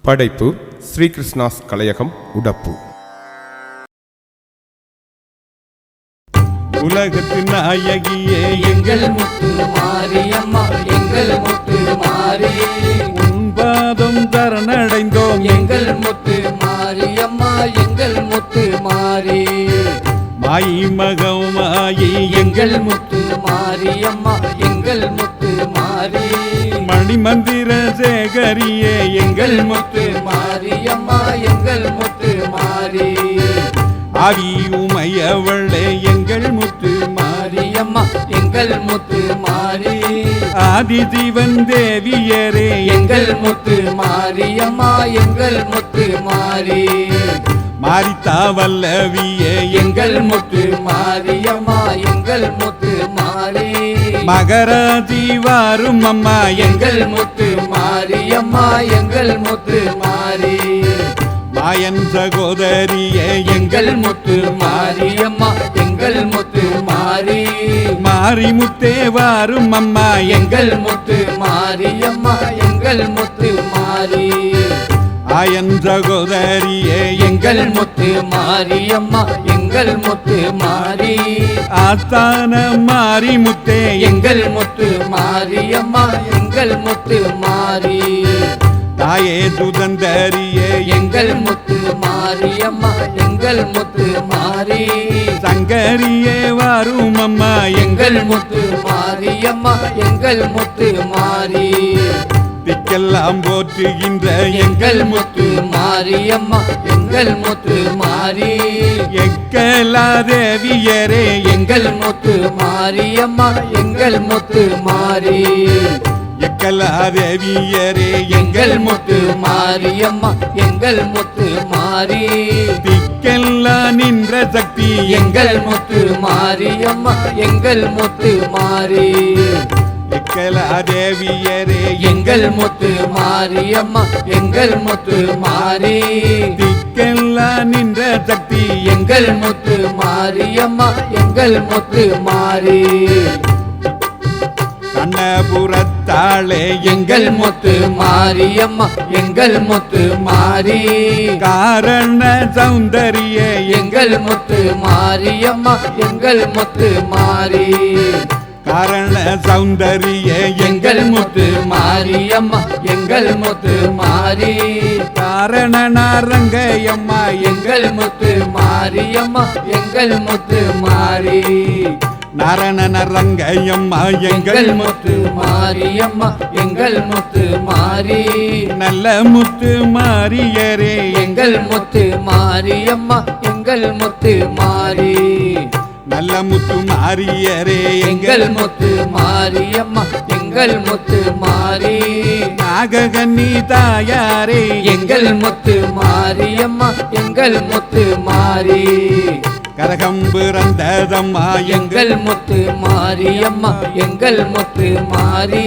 படைப்பு ஸ்ரீ கிருஷ்ணாஸ் கலையகம் உடப்பு. உலகத்தின் நாயகியே எங்கள் முத்து மாரியம்மா, எங்கள் முத்து மாரி, உன் பாதம் தரணடைந்தோம் எங்கள் முத்து மாரியம்மா, எங்கள் முத்து மாரி, மாயி மகமாயி எங்கள் முத்து மாரியம்மா, எங்கள் முத்து மாரி, மணிமந்திர சேகரியே எங்கள் முத்து மாரியம்மா, எங்கள் முத்து மாரி, ஆவி உமையவளே எங்கள் முத்து மாரியம்மா, எங்கள் முத்து மாரி, ஆதி ஜீவன் தேவியரே எங்கள் முத்து மாரியம்மா, எங்கள் முத்து மாரி, மாரித்தா வல்லவியே எங்கள் முத்து மாரியம்மா, எங்கள் முத்து மாரி, மகராஜி வாரும் அம்மா எங்கள் முத்து மாரியம்மா, எங்கள் முத்து மாரி, மாயன் சகோதரியே எங்கள் முத்து மாரியம்மா, எங்கள் முத்து மாரி, மாரிமுத்தே வாரும் அம்மா எங்கள் முத்து மாரியம்மா, எங்கள் முத்து மாரி, ஆயன் சகோதரியே எங்கள் முத்து மாரியம்மா, எங்கள் முத்து மாரி, ஆஸ்தான மாரிமுத்தே எங்கள் முத்து மாரியம்மா, எங்கள் முத்து மாரி, தாயே சுதந்தரியே எங்கள் முத்து மாரியம்மா, எங்கள் முத்து மாரி, சங்கரியே வாரும் அம்மா எங்கள் முத்து மாரியம்மா, எங்கள் முத்து மாரி, திக்கெல்லாம் போற்றுகின்ற எங்கள் முத்து மாரியம்மா, எங்கள் முத்து மாரி, எக்கலா தேவியரே எங்கள் முத்து மாரியம்மா, எங்கள் முத்து மாரி, எக்கலா தேவியரே எங்கள் முத்து மாரியம்மா, எங்கள் முத்து மாரி, திக்கெல்லா நின்ற சக்தி எங்கள் முத்து மாரியம்மா, எங்கள் முத்து மாரி, எக்கலா தேவியரே எங்கள் முத்து மாரியம்மா, எங்கள் முத்து மாரி, திக்கெல்லா நின்ற சக்தி எங்கள் முத்து மாரியம்மா, எங்கள் முத்து மாரி, கண்ணபுரத்தாளே எங்கள் முத்து மாரியம்மா, எங்கள் முத்து மாரி, காரண சௌந்தரியே எங்கள் முத்து மாரியம்மா, எங்கள் முத்து மாரி, காரண சௌந்தரியே எங்கள் முத்து மாரியம்மா, எங்கள் முத்து மாரி, காரண நாரங்கையம்மா எங்கள் முத்து மாரியம்மா, எங்கள் முத்து மாரி, நாரண ரங்கையம்மா எங்கள் எங்கள் முத்து மாரியம்மா, எங்கள் முத்து மாரி, நல்ல முத்து மாரியரே எங்கள் முத்து மாரியம்மா, எங்கள் முத்து மாரி, நல்ல முத்து மாரியரே எங்கள் முத்து மாரியம்மா, எங்கள் முத்து மாரி, நாககன்னி தாயாரே எங்கள் முத்து மாரியம்மா, எங்கள் முத்து மாரி, கரகம் பிறந்ததம்மா எங்கள் முத்து மாரியம்மா, எங்கள் முத்து மாரி,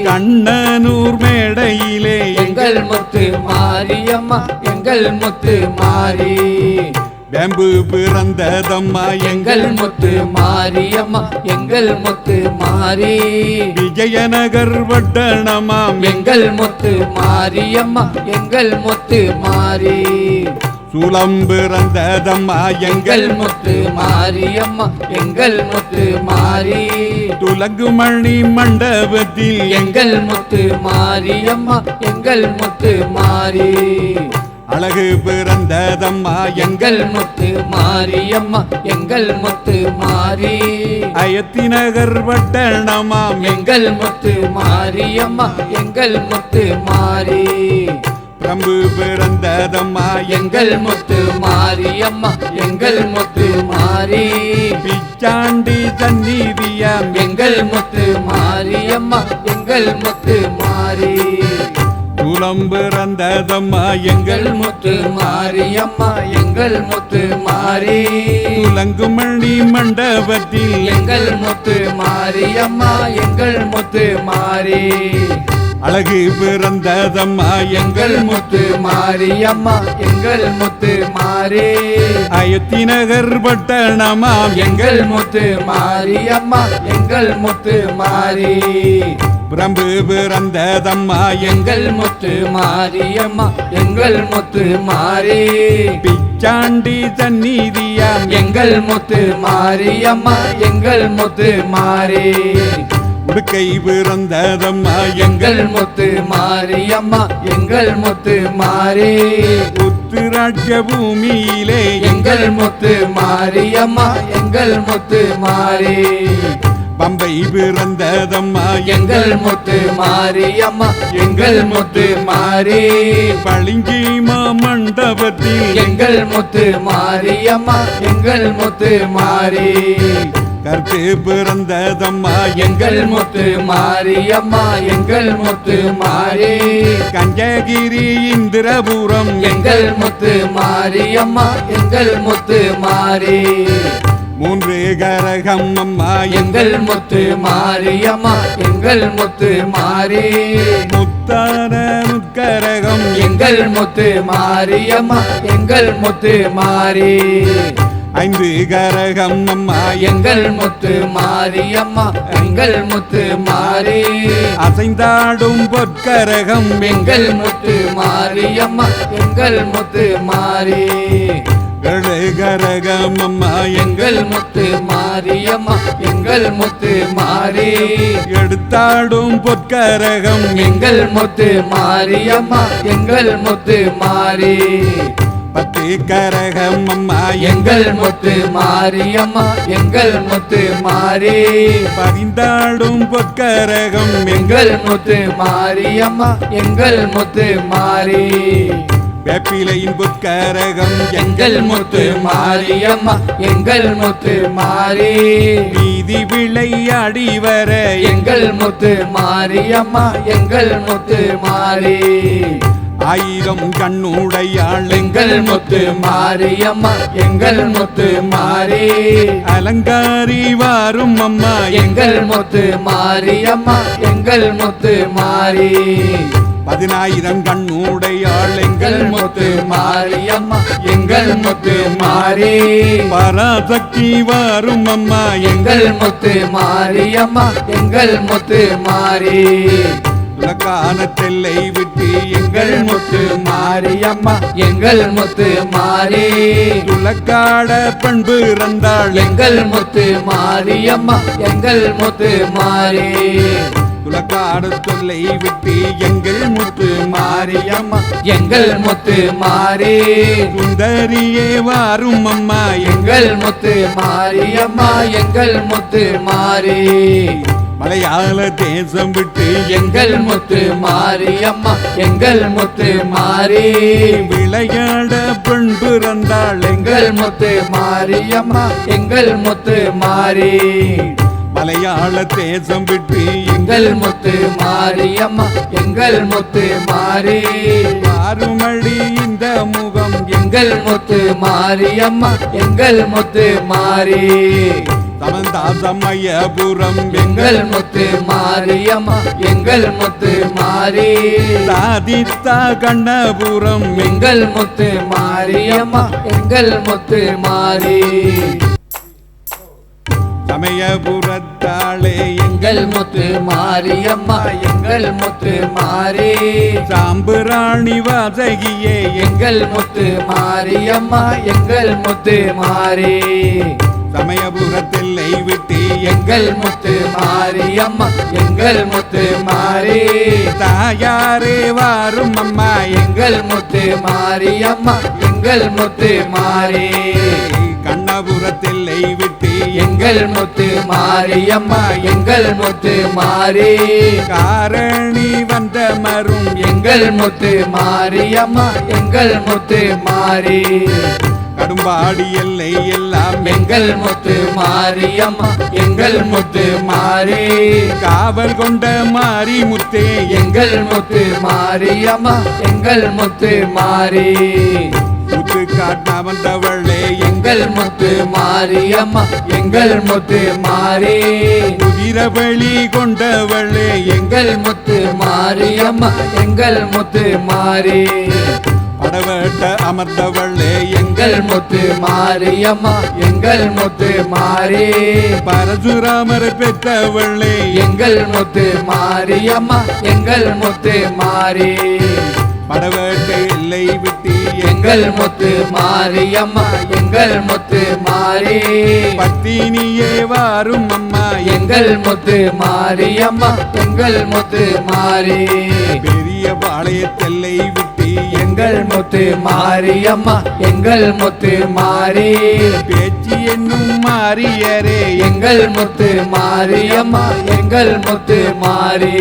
கண்ணனூர் மேடையிலே எங்கள் முத்து மாரியம்மா, எங்கள் முத்து மாரி, வேம்பு பிறந்ததம்மா எங்கள் முத்து மாரியம்மா, எங்கள் முத்து மாரி, விஜயநகர் வட்டணமாம் எங்கள் முத்து மாரியம்மா, எங்கள் முத்து மாரி, சூலம் பிறந்ததம்மா எங்கள் முத்து மாரியம்மா, எங்கள் முத்து மாரி, துலங்குமணி மண்டபத்தில் எங்கள் முத்து மாரியம்மா, எங்கள் முத்து மாரி, அழகு பிறந்ததம்மா எங்கள் முத்து மாரியம்மா, எங்கள் முத்து மாரி, அயத்திநகர் வட்டணமாம் எங்கள் முத்து மாரியம்மா, எங்கள் முத்து மாரி, பிரம்பு பிறந்ததம்மா எங்கள் முத்து மாரியம்மா, எங்கள் முத்து மாரி, பிச்சாண்டி சந்நிதியாம் எங்கள் முத்து மாரியம்மா, எங்கள் முத்து மாரி, சூலம் பிறந்ததம்மா எங்கள் எங்கள் முத்து மாரியம்மா, எங்கள் முத்து மாரி, துலங்குமணி மண்டபத்தில் எங்கள் முத்து மாரியம்மா, எங்கள் முத்து மாரி, அழகு பிறந்ததம்மா எங்கள் முத்து மாரியம்மா, எங்கள் முத்து மாரி, அயத்திநகர் பட்டணமாம் எங்கள் முத்து மாரியம்மா, எங்கள் முத்து மாரி, பிரம்பு பிறந்ததம்மா எங்கள் முத்து மாரியம்மா எங்கள் முத்து மாறி பிச்சாண்டி சந்நிதியாம் எங்கள் முத்து மாரியம்மா எங்கள் முத்து மாறி உடுக்கை பிறந்ததம்மா எங்கள் முத்து மாரியம்மா எங்கள் முத்து மாறி உத்திராட்ச பூமியிலே எங்கள் முத்து மாரியம்மா எங்கள் முத்து மாறி பம்பை பிறந்ததம்மா எங்கள் முத்து மாரியம்மா எங்கள் முத்து மாறி பளிங்கி மாமண்டபத்தில் எங்கள் முத்து மாரியம்மா எங்கள் முத்து மாறி கருத்து பிறந்ததம்மா எங்கள் முத்து மாரியம்மா எங்கள் முத்து மாறி கஞ்சகிரி இந்திரபுரம் எங்கள் முத்து மாரியம்மா எங்கள் முத்து மாறி மூன்று கரகம் அம்மா எங்கள் முத்து மாரியம்மா எங்கள் முத்து மாறி முத்தான முக்கரகம் எங்கள் முத்து மாரியம்மா எங்கள் முத்து மாறி ஐந்து கரகம் அம்மா எங்கள் முத்து மாரியம்மா எங்கள் முத்து மாறி அசைந்தாடும் பொற்கரகம் எங்கள் முத்து மாரியம்மா எங்கள் முத்து மாறி ஏழு கரகம் அம்மா எங்கள் முத்து மாரியம்மா எங்கள் முத்து மாறி எடுத்தாடும் பொற்கரகம் எங்கள் முத்து மாரியம்மா எங்கள் முத்து மாறி பத்து கரகம் அம்மா எங்கள் முத்து மாரியம்மா எங்கள் முத்து மாறி பதிந்தாடும் பொற்கரகம் எங்கள் முத்து மாரியம்மா எங்கள் முத்து மாறி வேப்பிலையின் பொற்கரகம் எங்கள் முத்து மாரியம்மா எங்கள் முத்து மாறி வீதி விளையாடி வர எங்கள் முத்து மாரியம்மா எங்கள் முத்து மாறி ஆயிரம் கண்ணுடையாள் எங்கள் முத்து மாரியம்மா எங்கள் முத்து மாறி அலங்காரி வாரும் அம்மா எங்கள் முத்து மாரியம்மா எங்கள் முத்து மாறி 10000 கண்ணுடையாள் எங்கள் முத்து மாரியம்மா எங்கள் முத்து மாறி பராசக்தி வாரும் அம்மா எங்கள் முத்து மாரியம்மா எங்கள் முத்து மாறி உலகான தெல்லை விட்டு எங்கள் முத்து மாரியம்மா எங்கள் முத்து மாறி உலக்காட பண்பு இறந்தாள் எங்கள் முத்து மாரியம்மா எங்கள் முத்து மாறி உலக்காட தொல்லை விட்டு எங்கள் முத்து மாரியம்மா எங்கள் முத்து மாறி சுந்தரியே வாரும் அம்மா எங்கள் முத்து மாரியம்மா எங்கள் முத்து மாறி மலையாள தேசம் விட்டு எங்கள் முத்து மாரியம்மா எங்கள் முத்து மாறி விளையாட பெண் பிறந்தாள் எங்கள் முத்து மாரியம்மா எங்கள் முத்து மாறி மலையாள தேசம் விட்டு எங்கள் முத்து மாரியம்மா எங்கள் முத்து மாறி மாறுமடி இந்த முகம் எங்கள் முத்து மாரியம்மா எங்கள் முத்து மாறி சமந்தாசமயபுரம் எங்கள் முத்து மாரியம்மா எங்கள் முத்து மாறி சாதித்தா கண்ணபுரம் எங்கள் முத்து மாரியம்மா எங்கள் முத்து மாறி சமயபுரத்தாளே எங்கள் முத்து மாரியம்மா எங்கள் முத்து மாறி சாம்புராணி வாசகியே எங்கள் முத்து மாரியம்மா எங்கள் முத்து மாறி சமயபுரத்தில்லை விட்டு எங்கள் முத்து மாரியம்மா எங்கள் முத்து மாறி தாயாரே வாரும் அம்மா எங்கள் முத்து மாரியம்மா எங்கள் முத்து மாறி கண்ணபுரத்தில்லை விட்டு எங்கள் முத்து மாரியம்மா எங்கள் முத்து மாறி காரணி வந்த மரும் எங்கள் முத்து மாரியம்மா எங்கள் முத்து மாறி கடும்பாடி எல்லை எல்லாம் எங்கள் முத்து மாரியம்மா எங்கள் முத்து மாறி காவல் கொண்ட மாரி முத்தே எங்கள் முத்து மாரியம்மா எங்கள் முத்து மாறி முத்து காட்ட வந்தவளே எங்கள் முத்து மாரியம்மா எங்கள் முத்து மாறி குதிரவழி கொண்டவளே எங்கள் முத்து மாரியம்மா எங்கள் முத்து மாறி படவேட்ட அமர்ந்தவளே எங்கள் முத்து மாரியம்மா எங்கள் முத்து மாறி பரசுராமர் பெற்றவளே எங்கள் முத்து மாரியம்மா எங்கள் முத்து மாறி படவேட்டை எல்லை விட்டு எங்கள் முத்து மாரியம்மா எங்கள் முத்து மாறி பத்தினியே வாரும் அம்மா எங்கள் முத்து மாரியம்மா எங்கள் முத்து மாறி பெரிய பாளையத்தெல்லை விட்டு எங்கள் முத்து மாரியம்மா எங்கள் முத்து மாறி பேச்சு என்னும் மாறியரே எங்கள் முத்து மாரியம்மா எங்கள் முத்து மாறி